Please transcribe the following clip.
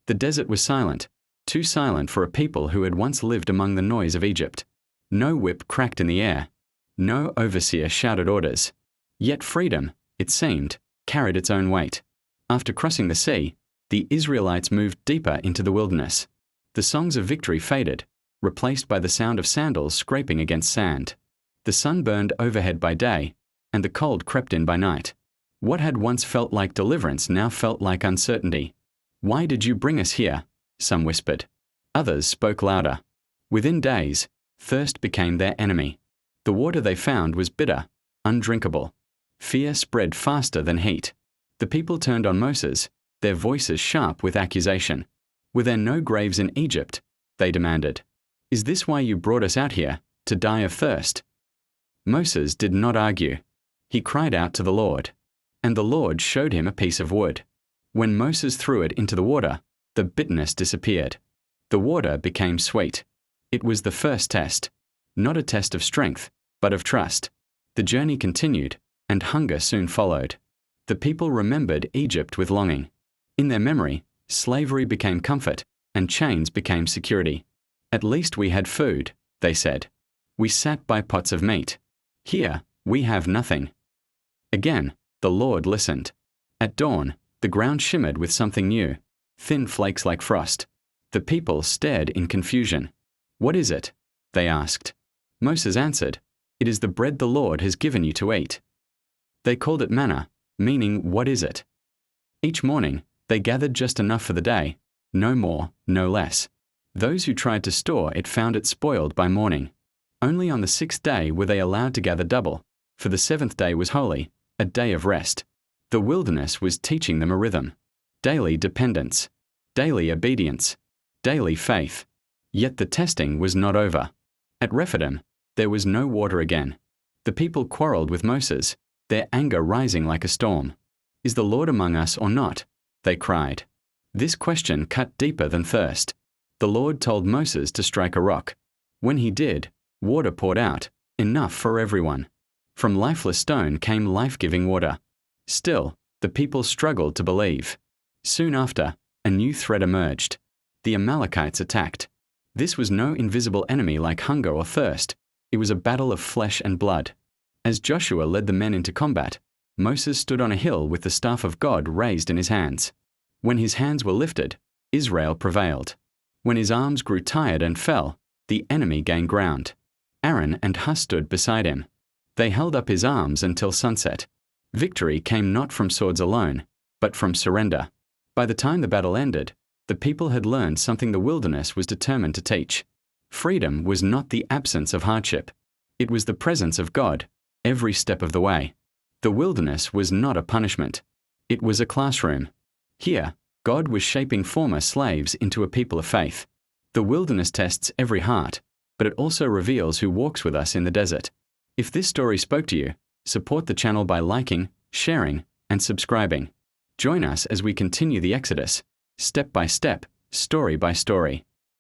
The desert was silent, too silent for a people who had once lived among the noise of Egypt. No whip cracked in the air. No overseer shouted orders. Yet freedom, it seemed, carried its own weight. After crossing the sea, the Israelites moved deeper into the wilderness. The songs of victory faded, replaced by the sound of sandals scraping against sand. The sun burned overhead by day, and the cold crept in by night. What had once felt like deliverance now felt like uncertainty. "Why did you bring us here?" some whispered. Others spoke louder. Within days, thirst became their enemy. The water they found was bitter, undrinkable. Fear spread faster than heat. The people turned on Moses, their voices sharp with accusation. "Were there no graves in Egypt?" they demanded. "Is this why you brought us out here, to die of thirst?" Moses did not argue. He cried out to the Lord, and the Lord showed him a piece of wood. When Moses threw it into the water, the bitterness disappeared. The water became sweet. It was the first test, not a test of strength, but of trust. The journey continued, and hunger soon followed. The people remembered Egypt with longing. In their memory, slavery became comfort, and chains became security. "At least we had food," they said. "We sat by pots of meat. Here, we have nothing." Again, the Lord listened. At dawn, the ground shimmered with something new, thin flakes like frost. The people stared in confusion. "What is it?" they asked. Moses answered, "It is the bread the Lord has given you to eat." They called it manna, meaning "what is it?" Each morning, they gathered just enough for the day, no more, no less. Those who tried to store it found it spoiled by morning. Only on the 6th day were they allowed to gather double, for the 7th day was holy, a day of rest. The wilderness was teaching them a rhythm. Daily dependence, daily obedience, daily faith. Yet the testing was not over. At Rephidim, there was no water again. The people quarreled with Moses, their anger rising like a storm. "Is the Lord among us or not?" they cried. This question cut deeper than thirst. The Lord told Moses to strike a rock. When he did, water poured out, enough for everyone. From lifeless stone came life-giving water. Still, the people struggled to believe. Soon after, a new threat emerged. The Amalekites attacked. This was no invisible enemy like hunger or thirst. It was a battle of flesh and blood. As Joshua led the men into combat, Moses stood on a hill with the staff of God raised in his hands. When his hands were lifted, Israel prevailed. When his arms grew tired and fell, the enemy gained ground. Aaron and Hur stood beside him. They held up his arms until sunset. Victory came not from swords alone, but from surrender. By the time the battle ended, the people had learned something the wilderness was determined to teach. Freedom was not the absence of hardship. It was the presence of God, every step of the way. The wilderness was not a punishment. It was a classroom. Here, God was shaping former slaves into a people of faith. The wilderness tests every heart, but it also reveals who walks with us in the desert. If this story spoke to you, support the channel by liking, sharing, and subscribing. Join us as we continue the Exodus, step by step, story by story.